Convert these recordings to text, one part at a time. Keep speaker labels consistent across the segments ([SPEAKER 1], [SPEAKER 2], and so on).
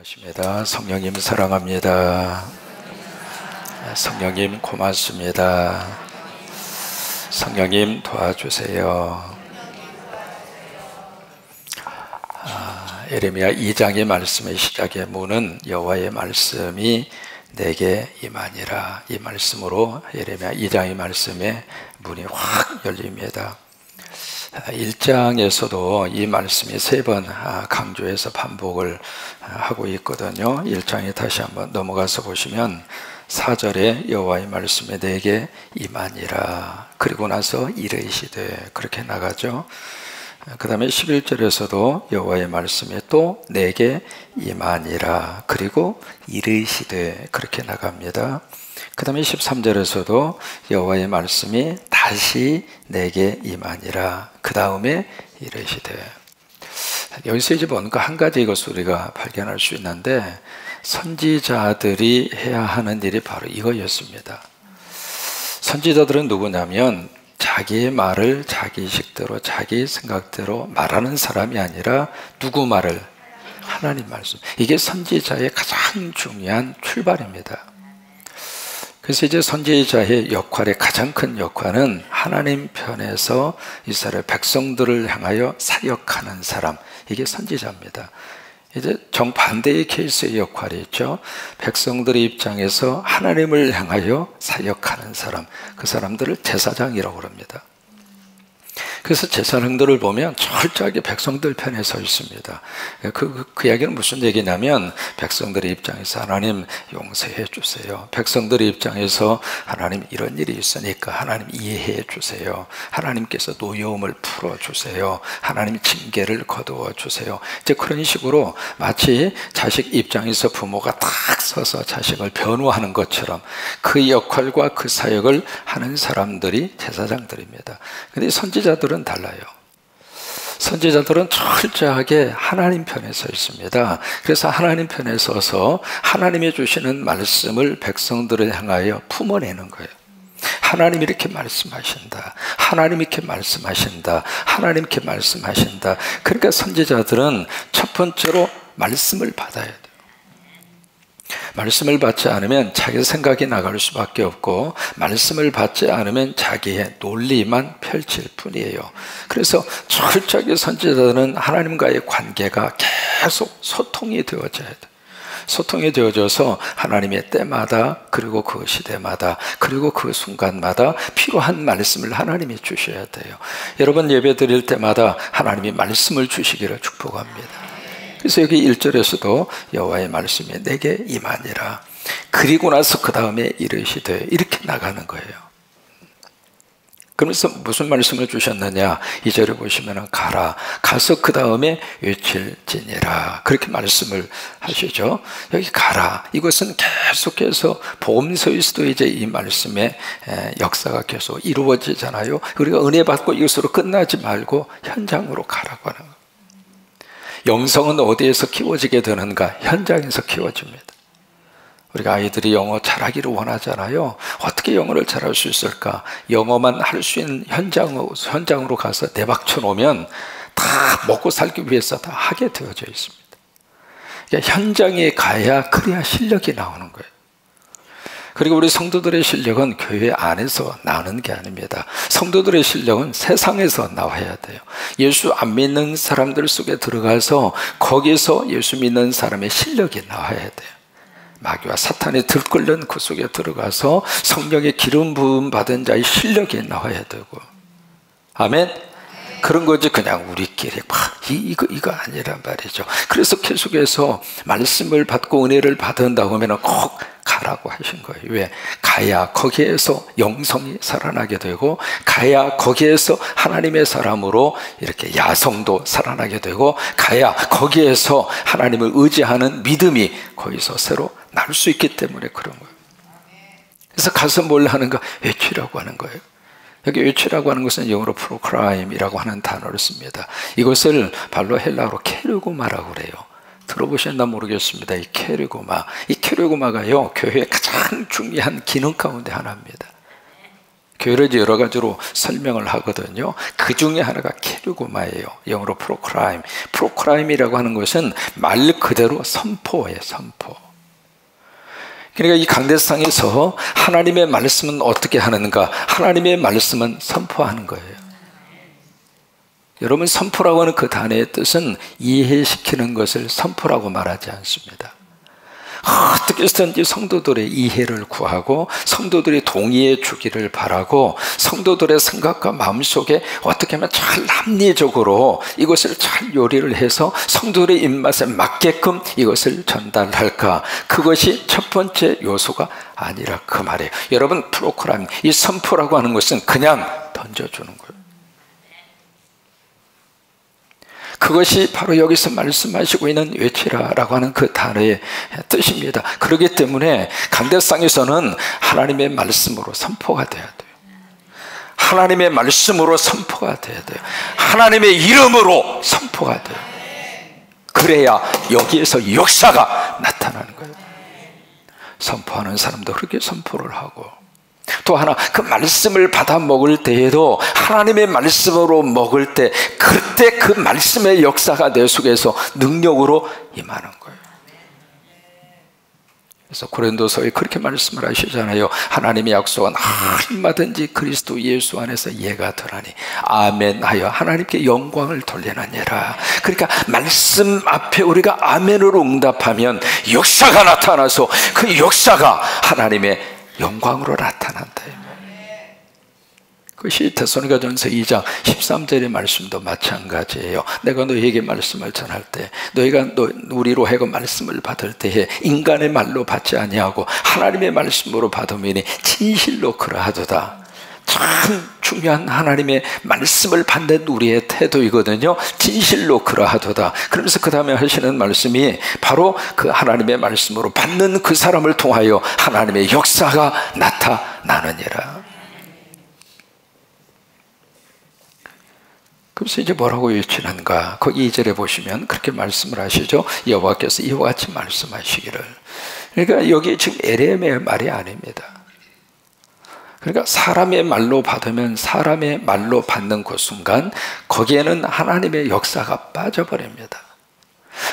[SPEAKER 1] 기도하십니다. 성령님 사랑합니다. 성령님 고맙습니다. 성령님 도와주세요. 예레미야 2장의 말씀의 시작의 문은 여호와의 말씀이 내게 임하니라. 이 말씀으로 예레미야 2장의 말씀의 문이 확 열립니다. 1장에서도 이 말씀이 3번 강조해서 반복을 하고 있거든요. 1장에 다시 한번 넘어가서 보시면 4절에 여호와의 말씀이 내게 임하니라. 그리고 나서 이르시되 그렇게 나가죠. 그 다음에 11절에서도 여호와의 말씀이 또 내게 임하니라. 그리고 이르시되 그렇게 나갑니다. 그 다음에 13절에서도 여호와의 말씀이 다시 내게 임하니라. 그 다음에 이르시되. 여기서 이제 뭔가 한 가지 이것을 우리가 발견할 수 있는데, 선지자들이 해야 하는 일이 바로 이거였습니다. 선지자들은 누구냐면 자기의 말을 자기 식대로 자기 생각대로 말하는 사람이 아니라 누구 말을? 하나님 말씀. 이게 선지자의 가장 중요한 출발입니다. 그래서 이제 선지자의 역할의 가장 큰 역할은 하나님 편에서 이스라엘 백성들을 향하여 사역하는 사람, 이게 선지자입니다. 이제 정반대의 케이스의 역할이 있죠. 백성들의 입장에서 하나님을 향하여 사역하는 사람, 그 사람들을 제사장이라고 합니다. 그래서 제사장들을 보면 철저하게 백성들 편에 서 있습니다. 그 이야기는 무슨 얘기냐면, 백성들의 입장에서 하나님 용서해 주세요. 백성들의 입장에서 하나님 이런 일이 있으니까 하나님 이해해 주세요. 하나님께서 노여움을 풀어주세요. 하나님 징계를 거두어 주세요. 이제 그런 식으로 마치 자식 입장에서 부모가 딱 서서 자식을 변호하는 것처럼 그 역할과 그 사역을 하는 사람들이 제사장들입니다. 그런데 선지자들은 달라요. 선지자들은 철저하게 하나님 편에 서 있습니다. 그래서 하나님 편에 서서 하나님이 주시는 말씀을 백성들을 향하여 품어내는 거예요. 하나님 이렇게 말씀하신다. 하나님 이렇게 말씀하신다. 하나님 이렇게 말씀하신다. 그러니까 선지자들은 첫 번째로 말씀을 받아야 돼요. 말씀을 받지 않으면 자기 생각이 나갈 수밖에 없고, 말씀을 받지 않으면 자기의 논리만 펼칠 뿐이에요. 그래서 철저하게 선지자들은 하나님과의 관계가 계속 소통이 되어져야 돼요. 소통이 되어져서 하나님의 때마다, 그리고 그 시대마다, 그리고 그 순간마다 필요한 말씀을 하나님이 주셔야 돼요. 여러분 예배 드릴 때마다 하나님이 말씀을 주시기를 축복합니다. 그래서 여기 1절에서도 여호와의 말씀이 내게 임하니라. 그리고 나서 그 다음에 이르시되, 이렇게 나가는 거예요. 그러면서 무슨 말씀을 주셨느냐, 2절에 보시면 가라, 가서 그 다음에 외칠지니라, 그렇게 말씀을 하시죠. 여기 가라, 이것은 계속해서 복음서에서도 이제 이 말씀의 역사가 계속 이루어지잖아요. 우리가 은혜 받고 이것으로 끝나지 말고 현장으로 가라고 하는 거예요. 영성은 어디에서 키워지게 되는가? 현장에서 키워집니다. 우리가 아이들이 영어 잘하기를 원하잖아요. 어떻게 영어를 잘할 수 있을까? 영어만 할 수 있는 현장으로 가서 내박쳐 놓으면 다 먹고 살기 위해서 다 하게 되어져 있습니다. 그러니까 현장에 가야, 그래야 실력이 나오는 거예요. 그리고 우리 성도들의 실력은 교회 안에서 나오는 게 아닙니다. 성도들의 실력은 세상에서 나와야 돼요. 예수 안 믿는 사람들 속에 들어가서 거기서 예수 믿는 사람의 실력이 나와야 돼요. 마귀와 사탄이 들끓는 그 속에 들어가서 성령의 기름 부음 받은 자의 실력이 나와야 되고. 아멘? 그런 거지 그냥 우리끼리 이거 아니란 말이죠. 그래서 계속해서 말씀을 받고 은혜를 받은다고 하면 꼭 가라고 하신 거예요. 왜? 가야 거기에서 영성이 살아나게 되고, 가야 거기에서 하나님의 사람으로 이렇게 야성도 살아나게 되고, 가야 거기에서 하나님을 의지하는 믿음이 거기서 새로 날 수 있기 때문에 그런 거예요. 그래서 가서 뭘 하는가? 외치라고 하는 거예요. 여기 외치라고 하는 것은 영어로 프로크라임이라고 하는 단어를 씁니다. 이것을 발로 헬라어로 케르고마라고 그래요. 들어보셨나 모르겠습니다. 이 케르고마가요, 교회의 가장 중요한 기능 가운데 하나입니다. 교회를 여러 가지로 설명을 하거든요. 그 중에 하나가 케르고마예요. 영어로 프로크라임. 프로크라임이라고 하는 것은 말 그대로 선포예요. 선포. 그러니까 이 강대상에서 하나님의 말씀은 어떻게 하는가? 하나님의 말씀은 선포하는 거예요. 여러분, 선포라고 하는 그 단어의 뜻은 이해시키는 것을 선포라고 말하지 않습니다. 어떻게 해서든지 성도들의 이해를 구하고 성도들이 동의해 주기를 바라고 성도들의 생각과 마음속에 어떻게 하면 잘 합리적으로 이것을 잘 요리를 해서 성도들의 입맛에 맞게끔 이것을 전달할까? 그것이 첫 번째 요소가 아니라 그 말이에요. 여러분, 프로크라임, 이 선포라고 하는 것은 그냥 던져주는 거예요. 그것이 바로 여기서 말씀하시고 있는 외치라라고 하는 그 단어의 뜻입니다. 그렇기 때문에 강대상에서는 하나님의 말씀으로 선포가 돼야 돼요. 하나님의 말씀으로 선포가 돼야 돼요. 하나님의 이름으로 선포가 돼요. 그래야 여기에서 역사가 나타나는 거예요. 선포하는 사람도 그렇게 선포를 하고, 또 하나, 그 말씀을 받아 먹을 때에도 하나님의 말씀으로 먹을 때 그때 그 말씀의 역사가 내 속에서 능력으로 임하는 거예요. 그래서 고린도서에 그렇게 말씀을 하시잖아요. 하나님의 약속은 얼마든지 그리스도 예수 안에서 예가 되나니 아멘 하여 하나님께 영광을 돌리느니라. 그러니까 말씀 앞에 우리가 아멘으로 응답하면 역사가 나타나서 그 역사가 하나님의 영광으로 나타난다. 그것이 데살로니가전서 2장 13절의 말씀도 마찬가지예요. 내가 너희에게 말씀을 전할 때 너희가 우리로 하여금 말씀을 받을 때에 인간의 말로 받지 아니하고 하나님의 말씀으로 받으니 진실로 그러하도다. 참 중요한 하나님의 말씀을 받는 우리의 태도이거든요. 진실로 그러하도다. 그러면서 그 다음에 하시는 말씀이 바로 그 하나님의 말씀으로 받는 그 사람을 통하여 하나님의 역사가 나타나느니라. 그래서 이제 뭐라고 외치는가? 거기 2절에 보시면 그렇게 말씀을 하시죠. 여호와께서 이와 같이 말씀하시기를. 그러니까 여기 지금 에레미야의 말이 아닙니다. 그러니까 사람의 말로 받으면 사람의 말로 받는 그 순간 거기에는 하나님의 역사가 빠져버립니다.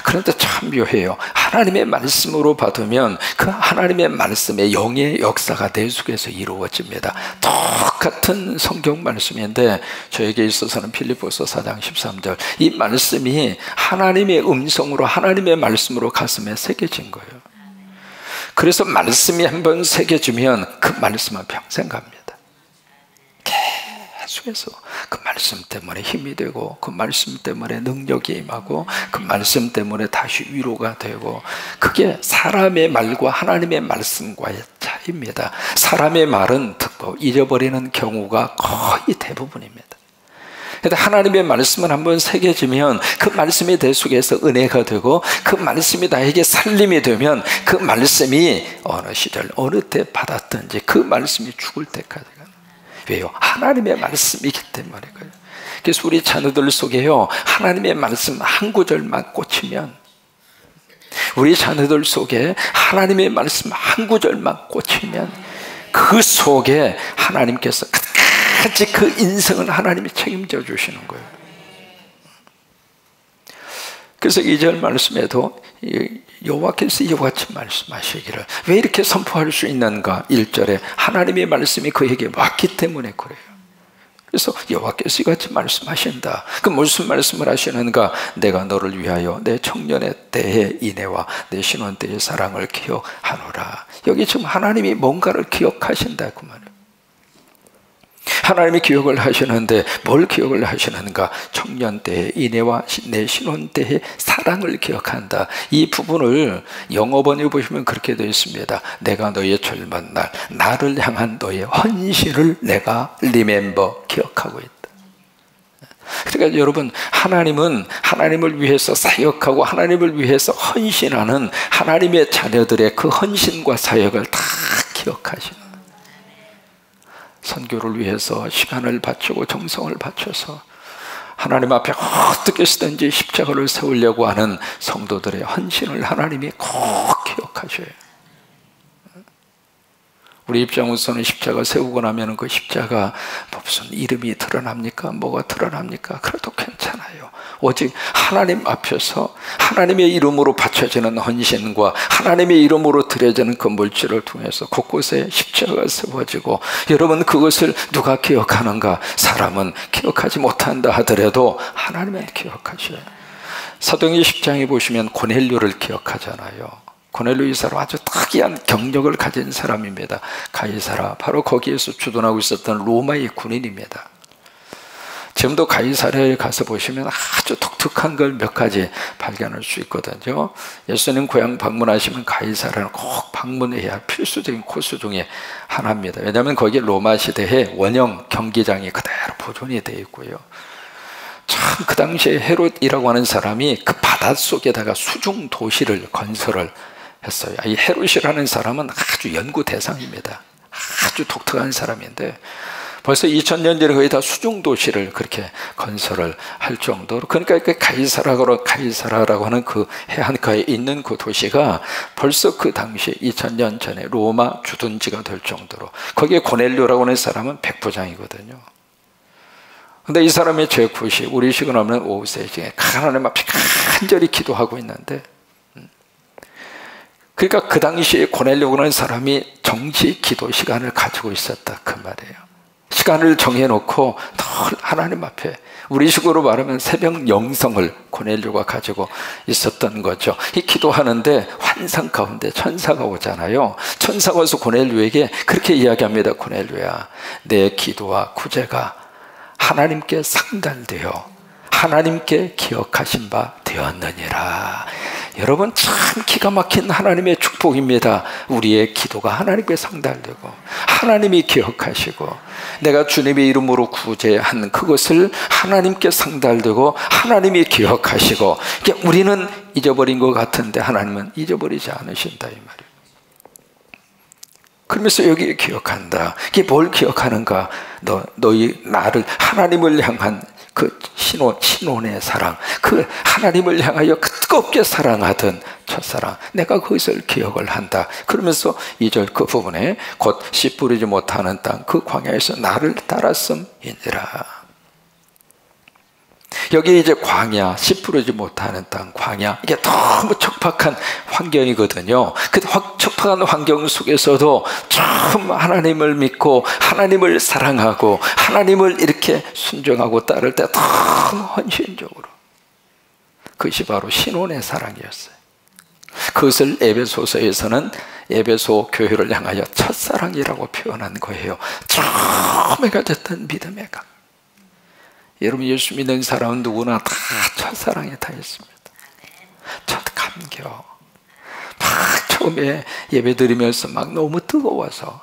[SPEAKER 1] 그런데 참 묘해요. 하나님의 말씀으로 받으면 그 하나님의 말씀의 영의 역사가 내 속에서 이루어집니다. 똑같은 성경 말씀인데 저에게 있어서는 빌립보서 4장 13절, 이 말씀이 하나님의 음성으로 하나님의 말씀으로 가슴에 새겨진 거예요. 그래서 말씀이 한번 새겨지면 그 말씀은 평생 갑니다. 계속해서 그 말씀 때문에 힘이 되고 그 말씀 때문에 능력이 임하고 그 말씀 때문에 다시 위로가 되고, 그게 사람의 말과 하나님의 말씀과의 차이입니다. 사람의 말은 듣고 잊어버리는 경우가 거의 대부분입니다. 그런데 하나님의 말씀은 한번 새겨지면 그 말씀이 내 속에서 은혜가 되고 그 말씀이 나에게 살림이 되면 그 말씀이 어느 시절 어느 때 받았든지 그 말씀이 죽을 때까지 가요. 왜요? 하나님의 말씀이기 때문에 그래요. 그래서 우리 자녀들 속에요, 하나님의 말씀 한 구절만 꽂히면, 우리 자녀들 속에 하나님의 말씀 한 구절만 꽂히면 그 속에 하나님께서 같이 그 인생을 하나님이 책임져 주시는 거예요. 그래서 2절 말씀에도 여호와께서 이와 같이 말씀하시기를. 왜 이렇게 선포할 수 있는가? 1절에 하나님의 말씀이 그에게 왔기 때문에 그래요. 그래서 여호와께서 이같이 말씀하신다. 그 무슨 말씀을 하시는가? 내가 너를 위하여 내 청년의 때의 인애와 내 신혼 때의 사랑을 기억하노라. 여기 지금 하나님이 뭔가를 기억하신다 그 말이에요. 하나님이 기억을 하시는데 뭘 기억을 하시는가? 청년 때의 인애와 내 신혼 때의 사랑을 기억한다. 이 부분을 영어 번역에 보시면 그렇게 되어 있습니다. 내가 너의 젊은 날 나를 향한 너의 헌신을 내가 remember, 기억하고 있다. 그러니까 여러분, 하나님은 하나님을 위해서 사역하고 하나님을 위해서 헌신하는 하나님의 자녀들의 그 헌신과 사역을 다 기억하시는, 선교를 위해서 시간을 바치고 정성을 바쳐서 하나님 앞에 어떻게 쓰든지 십자가를 세우려고 하는 성도들의 헌신을 하나님이 꼭 기억하셔요. 우리 입장으로서는 십자가 세우고 나면 그 십자가 무슨 이름이 드러납니까? 뭐가 드러납니까? 그래도 괜찮아요. 오직 하나님 앞에서 하나님의 이름으로 바쳐지는 헌신과 하나님의 이름으로 드려지는 그 물질을 통해서 곳곳에 십자가가 세워지고, 여러분 그것을 누가 기억하는가? 사람은 기억하지 못한다 하더라도 하나님은 기억하셔요. 사도행전 10장에 보시면 고넬료를 기억하잖아요. 고넬료 이 사람 아주 특이한 경력을 가진 사람입니다. 가이사라, 바로 거기에서 주둔하고 있었던 로마의 군인입니다. 지금도 가이사라에 가서 보시면 아주 독특한 걸 몇 가지 발견할 수 있거든요. 예수님 고향 방문하시면 가이사라는 꼭 방문해야 할 필수적인 코스 중에 하나입니다. 왜냐하면 거기 로마 시대의 원형 경기장이 그대로 보존이 되어 있고요. 참 그 당시에 헤롯이라고 하는 사람이 그 바닷속에다가 수중 도시를 건설을 했어요. 이 헤롯이라는 사람은 아주 연구 대상입니다. 아주 독특한 사람인데 벌써 2000년 전에 거의 다 수중 도시를 그렇게 건설을 할 정도로, 그러니까 그 가이사라라고 하는 그 해안가에 있는 그 도시가 벌써 그 당시 2000년 전에 로마 주둔지가 될 정도로, 거기에 고넬료라고 하는 사람은 백부장이거든요. 근데 이 사람의 제9시 우리 시간 없는 오후 3시에 하나님 앞에 간절히 기도하고 있는데, 그러니까 그 당시에 고넬료라는 사람이 정시 기도 시간을 가지고 있었다 그 말이에요. 시간을 정해놓고 늘 하나님 앞에, 우리 식으로 말하면 새벽 영성을 고넬료가 가지고 있었던 거죠. 이 기도하는데 환상 가운데 천사가 오잖아요. 천사가 와서 고넬료에게 그렇게 이야기합니다. 고넬료야, 내 기도와 구제가 하나님께 상달되어 하나님께 기억하신 바 되었느니라. 여러분 참 기가 막힌 하나님의 축복입니다. 우리의 기도가 하나님께 상달되고 하나님이 기억하시고, 내가 주님의 이름으로 구제한 그것을 하나님께 상달되고 하나님이 기억하시고, 우리는 잊어버린 것 같은데 하나님은 잊어버리지 않으신다 이 말이에요. 그러면서 여기 기억한다. 이게 뭘 기억하는가? 너희 나를, 하나님을 향한 그 신혼의 사랑, 그 하나님을 향하여 뜨겁게 사랑하던 첫사랑, 내가 그것을 기억을 한다. 그러면서 2절 그 부분에 곧 씨 뿌리지 못하는 땅 그 광야에서 나를 따랐음이니라. 여기 이제 광야, 씨 뿌리지 못하는 땅, 광야, 이게 너무 척박한 환경이거든요. 그 척박한 환경 속에서도 참 하나님을 믿고 하나님을 사랑하고 하나님을 이렇게 순종하고 따를 때 너무 헌신적으로, 그것이 바로 신혼의 사랑이었어요. 그것을 에베소서에서는 에베소 교회를 향하여 첫사랑이라고 표현한 거예요. 처음에 가졌던 믿음의 강. 여러분 예수 믿는 사람은 누구나 다 첫사랑에 다 있습니다. 첫 감격. 막 처음에 예배 드리면서 막 너무 뜨거워서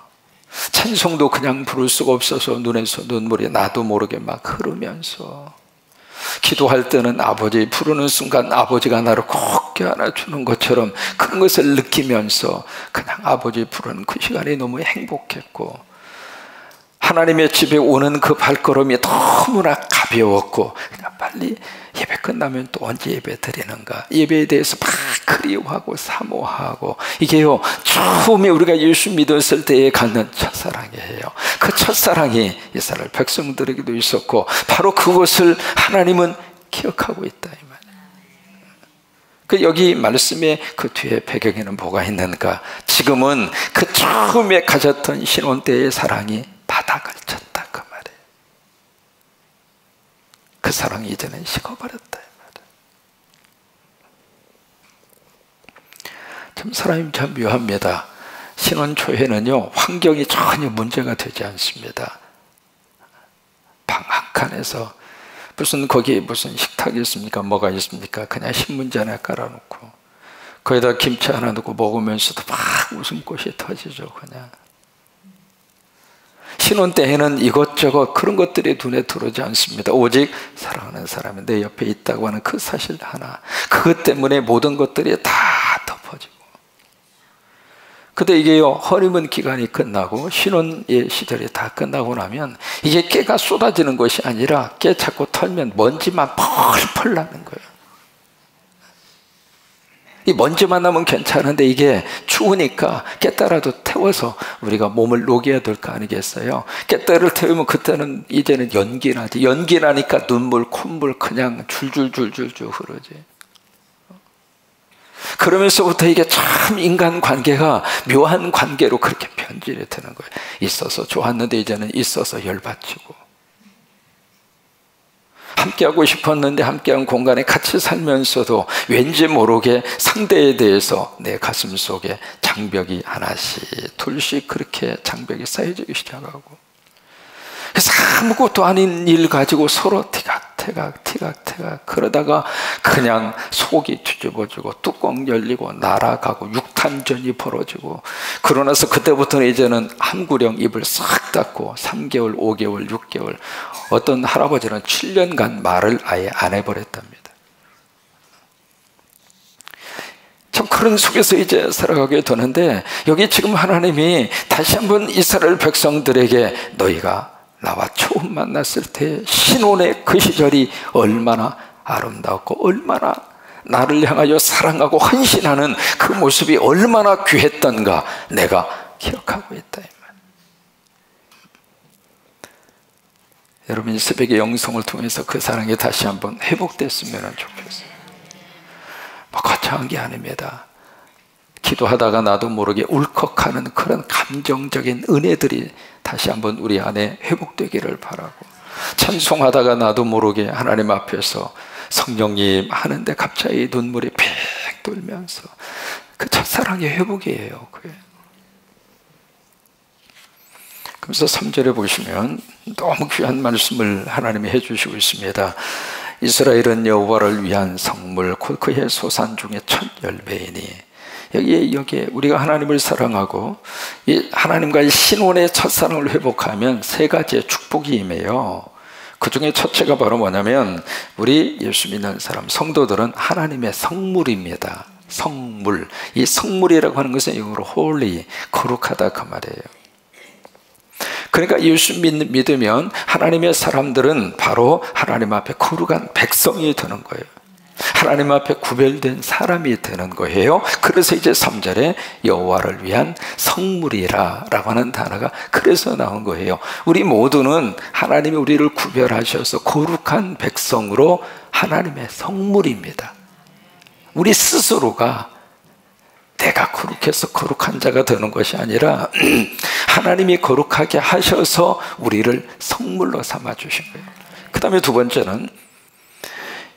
[SPEAKER 1] 찬송도 그냥 부를 수가 없어서 눈에서 눈물이 나도 모르게 막 흐르면서, 기도할 때는 아버지 부르는 순간 아버지가 나를 꼭 껴안아주는 것처럼 그런 것을 느끼면서 그냥 아버지 부르는 그 시간이 너무 행복했고, 하나님의 집에 오는 그 발걸음이 너무나 가벼웠고, 그냥 빨리 예배 끝나면 또 언제 예배 드리는가, 예배에 대해서 막 그리워하고 사모하고, 이게요 처음에 우리가 예수 믿었을 때에 갖는 첫사랑이에요. 그 첫사랑이 이스라엘 백성들에게도 있었고, 바로 그것을 하나님은 기억하고 있다 이 말이에요. 그 여기 말씀의 그 뒤에 배경에는 뭐가 있는가? 지금은 그 처음에 가졌던 신혼 때의 사랑이 바닥을 쳤다 그 말이에요. 그 사랑이 이제는 식어버렸다 이 말이에요. 참 사람이 참 묘합니다. 신혼 초에는요 환경이 전혀 문제가 되지 않습니다. 방 한 칸에서 무슨 거기에 무슨 식탁이 있습니까? 뭐가 있습니까? 그냥 신문지 하나 깔아놓고 거기다 김치 하나 넣고 먹으면서도 막 웃음꽃이 터지죠. 그냥 신혼 때에는 이것저것 그런 것들이 눈에 들어오지 않습니다. 오직 사랑하는 사람이 내 옆에 있다고 하는 그 사실 하나, 그것 때문에 모든 것들이 다 덮어지고. 근데 이게요 허니문 기간이 끝나고 신혼의 시절이 다 끝나고 나면 이게 깨가 쏟아지는 것이 아니라 깨 자꾸 털면 먼지만 펄펄 나는 거예요. 이 먼지만 나면 괜찮은데 이게 추우니까 깨따라도 태워서 우리가 몸을 녹여야 될 거 아니겠어요? 깨따를 태우면 그때는 이제는 연기 나지. 연기 나니까 눈물, 콧물 그냥 줄줄줄줄줄 흐르지. 그러면서부터 이게 참 인간 관계가 묘한 관계로 그렇게 변질이 되는 거예요. 있어서 좋았는데 이제는 있어서 열받치고, 함께하고 싶었는데 함께한 공간에 같이 살면서도 왠지 모르게 상대에 대해서 내 가슴 속에 장벽이 하나씩 둘씩 그렇게 장벽이 쌓여지기 시작하고, 그래서 아무것도 아닌 일 가지고 서로 티각태각 그러다가 그냥 속이 뒤집어지고 뚜껑 열리고 날아가고 육탄전이 벌어지고, 그러나서 그때부터는 이제는 한 구령 입을 싹 닫고 3개월, 5개월, 6개월, 어떤 할아버지는 7년간 말을 아예 안 해버렸답니다. 참 그런 속에서 이제 살아가게 되는데, 여기 지금 하나님이 다시 한번 이스라엘 백성들에게 너희가 나와 처음 만났을 때 신혼의 그 시절이 얼마나 아름다웠고 얼마나 나를 향하여 사랑하고 헌신하는 그 모습이 얼마나 귀했던가 내가 기억하고 있다. 여러분, 이 새벽의 영성을 통해서 그 사랑이 다시 한번 회복됐으면 좋겠어요. 뭐 거창한 게 아닙니다. 기도하다가 나도 모르게 울컥하는 그런 감정적인 은혜들이 다시 한번 우리 안에 회복되기를 바라고, 찬송하다가 나도 모르게 하나님 앞에서 성령님 하는데 갑자기 눈물이 픽 돌면서 그 첫사랑의 회복이에요. 그게. 그래서 3절에 보시면 너무 귀한 말씀을 하나님이 해주시고 있습니다. 이스라엘은 여호와를 위한 성물 곧 그의 소산 중에 첫 열매이니, 여기에 우리가 하나님을 사랑하고 이 하나님과의 신혼의 첫사랑을 회복하면 세 가지의 축복이 임해요. 그 중에 첫째가 바로 뭐냐면, 우리 예수 믿는 사람 성도들은 하나님의 성물입니다. 성물. 이 성물이라고 하는 것은 영어로 holy, 거룩하다 그 말이에요. 그러니까 예수 믿으면 하나님의 사람들은 바로 하나님 앞에 거룩한 백성이 되는 거예요. 하나님 앞에 구별된 사람이 되는 거예요. 그래서 이제 3절에 여호와를 위한 성물이라 라고 하는 단어가 그래서 나온 거예요. 우리 모두는 하나님이 우리를 구별하셔서 거룩한 백성으로 하나님의 성물입니다. 우리 스스로가 내가 거룩해서 거룩한 자가 되는 것이 아니라 하나님이 거룩하게 하셔서 우리를 성물로 삼아 주신 거예요. 그 다음에 두 번째는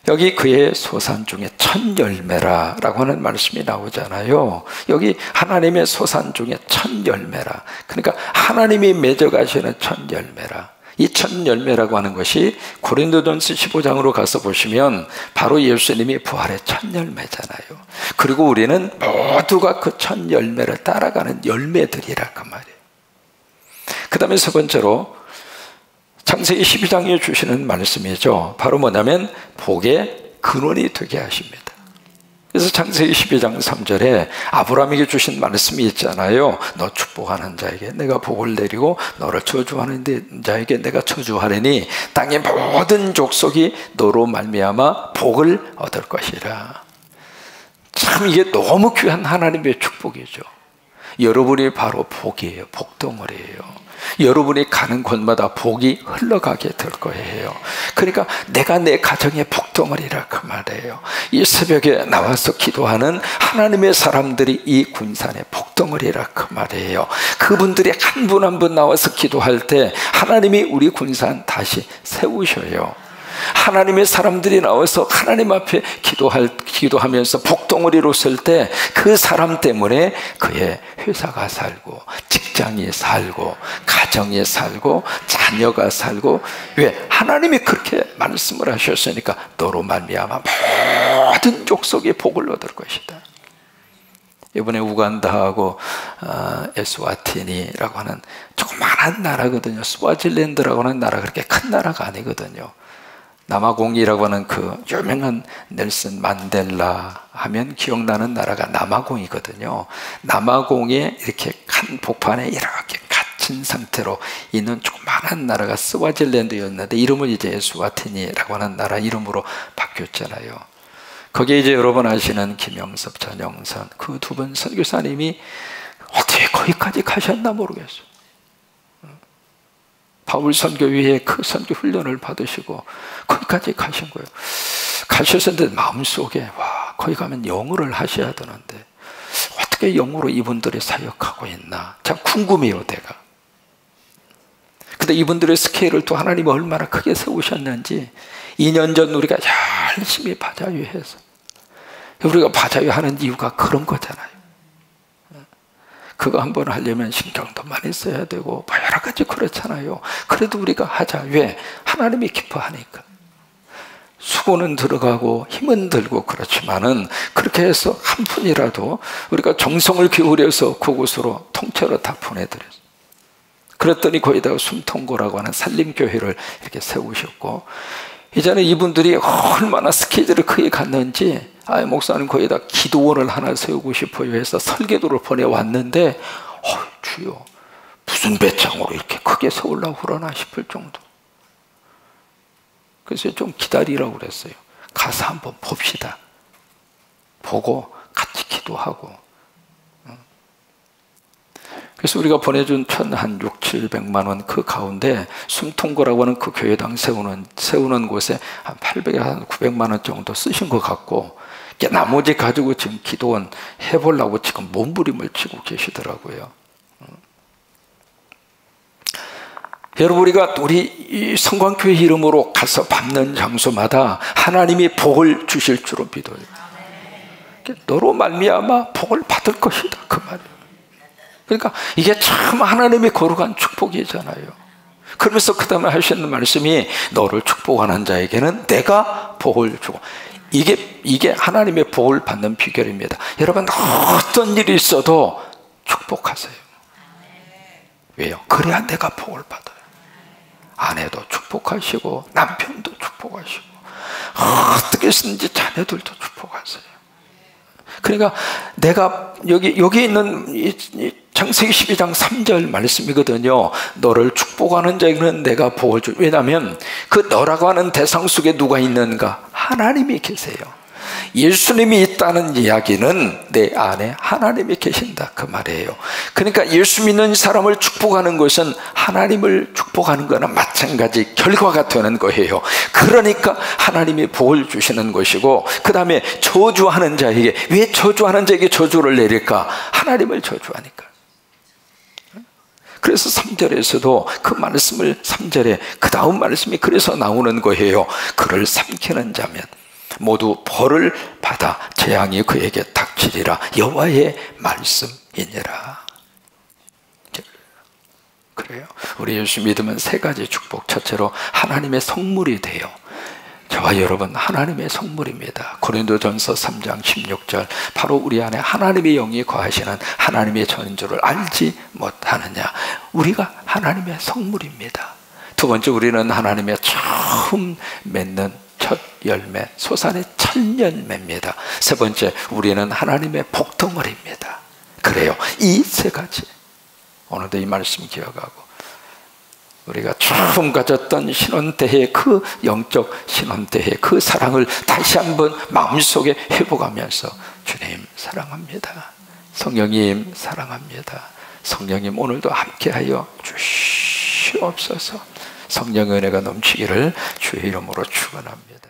[SPEAKER 1] 여기 그의 소산 중에 첫 열매라 라고 하는 말씀이 나오잖아요. 여기 하나님의 소산 중에 첫 열매라, 그러니까 하나님이 맺어가시는 첫 열매라. 이 첫 열매라고 하는 것이 고린도전서 15장으로 가서 보시면 바로 예수님이 부활의 첫 열매잖아요. 그리고 우리는 모두가 그 첫 열매를 따라가는 열매들이라 그 말이에요. 그 다음에 세 번째로 창세기 12장에 주시는 말씀이죠. 바로 뭐냐면 복의 근원이 되게 하십니다. 그래서 창세기 12장 3절에 아브라함에게 주신 말씀이 있잖아요. 너 축복하는 자에게 내가 복을 내리고 너를 저주하는 자에게 내가 저주하리니 땅의 모든 족속이 너로 말미암아 복을 얻을 것이라. 참 이게 너무 귀한 하나님의 축복이죠. 여러분이 바로 복이에요. 복덩어리예요. 여러분이 가는 곳마다 복이 흘러가게 될 거예요. 그러니까 내가 내 가정의 복덩어리라 그 말이에요. 이 새벽에 나와서 기도하는 하나님의 사람들이 이 군산의 복덩어리라 그 말이에요. 그분들이 한 분 한 분 나와서 기도할 때 하나님이 우리 군산 다시 세우셔요. 하나님의 사람들이 나와서 하나님 앞에 기도하면서 복덩어리로 설 때 그 사람 때문에 그의 회사가 살고 직장이 살고 가정이 살고 자녀가 살고, 왜? 하나님이 그렇게 말씀을 하셨으니까 너로 말미암아 모든 족속이 복을 얻을 것이다. 이번에 우간다하고 에스와티니라고 하는 조그만한 나라거든요. 스와질랜드라고 하는 나라가 그렇게 큰 나라가 아니거든요. 남아공이라고 하는 그 유명한 넬슨 만델라 하면 기억나는 나라가 남아공이거든요. 남아공에 이렇게 큰 복판에 이렇게 갇힌 상태로 있는 조그마한 나라가 스와질랜드였는데 이름은 이제 에스와티니라고 하는 나라 이름으로 바뀌었잖아요. 거기에 이제 여러분 아시는 김영섭, 전영선 그 두 분 선교사님이 어떻게 거기까지 가셨나 모르겠어요. 바울 선교위에 그 선교 훈련을 받으시고 거기까지 가신 거예요. 가셨는데 마음속에 와, 거기 가면 영어를 하셔야 되는데 어떻게 영어로 이분들이 사역하고 있나 참 궁금해요, 내가. 근데 이분들의 스케일을 또 하나님이 얼마나 크게 세우셨는지 2년 전 우리가 열심히 바자회해서, 우리가 바자회 하는 이유가 그런 거잖아요. 그거 한번 하려면 신경도 많이 써야 되고 여러 가지 그렇잖아요. 그래도 우리가 하자. 왜? 하나님이 기뻐하니까. 수고는 들어가고 힘은 들고 그렇지만은 그렇게 해서 한 푼이라도 우리가 정성을 기울여서 그곳으로 통째로 다 보내드렸어요. 그랬더니 거기다가 숨통고라고 하는 산림교회를 이렇게 세우셨고, 이제는 이분들이 얼마나 스케줄을 크게 갔는지, 목사님 거기다 기도원을 하나 세우고 싶어요 해서 설계도를 보내왔는데, 주여 무슨 배짱으로 이렇게 크게 세우려고 그러나 싶을 정도. 그래서 좀 기다리라고 그랬어요. 가서 한번 봅시다. 보고 같이 기도하고. 그래서 우리가 보내준 한 6, 700만 원 그 가운데 숨통고라고 하는 그 교회당 세우는 곳에 한 800에서 한 900만 원 정도 쓰신 것 같고, 나머지 가지고 지금 기도원 해보려고 지금 몸부림을 치고 계시더라고요. 여러분, 우리 이 성광교회 이름으로 가서 밟는 장소마다 하나님이 복을 주실 줄로 믿어요. 너로 말미암아 복을 받을 것이다, 그 말이에요. 그러니까 이게 참 하나님의 거룩한 축복이잖아요. 그러면서 그 다음에 하시는 말씀이 너를 축복하는 자에게는 내가 복을 주고, 이게 하나님의 복을 받는 비결입니다. 여러분, 어떤 일이 있어도 축복하세요. 왜요? 그래야 내가 복을 받아요. 아내도 축복하시고 남편도 축복하시고 어떻게 쓰는지 자녀들도 축복하세요. 그러니까 내가 여기 있는 이 창세기 12장 3절 말씀이거든요. 너를 축복하는 자에게는 내가 복을 주. 왜냐하면 그 너라고 하는 대상 속에 누가 있는가? 하나님이 계세요. 예수님이 있다는 이야기는 내 안에 하나님이 계신다, 그 말이에요. 그러니까 예수 믿는 사람을 축복하는 것은 하나님을 축복하는 거나 마찬가지 결과가 되는 거예요. 그러니까 하나님이 복을 주시는 것이고, 그 다음에 저주하는 자에게, 왜 저주하는 자에게 저주를 내릴까? 하나님을 저주하니까. 그래서 3절에서도 그 말씀을 3절에 그 다음 말씀이 그래서 나오는 거예요. 그를 삼키는 자면 모두 벌을 받아 재앙이 그에게 닥치리라. 여호와의 말씀이니라. 그래요. 우리 예수 믿으면 세 가지 축복. 첫째로 하나님의 성물이 돼요. 저와 여러분 하나님의 성물입니다. 고린도전서 3장 16절, 바로 우리 안에 하나님의 영이 거하시는 하나님의 전인 줄을 알지 못하느냐. 우리가 하나님의 성물입니다. 두 번째, 우리는 하나님의 처음 맺는 첫 열매, 소산의 첫 열매입니다. 세 번째, 우리는 하나님의 복덩어리입니다. 그래요. 이 세 가지 오늘도 이 말씀 기억하고, 우리가 처음 가졌던 신혼때의 그 영적 신혼때의 그 사랑을 다시 한번 마음속에 회복하면서, 주님 사랑합니다, 성령님 사랑합니다, 성령님 오늘도 함께하여 주시옵소서. 성령의 은혜가 넘치기를 주의 이름으로 축원합니다.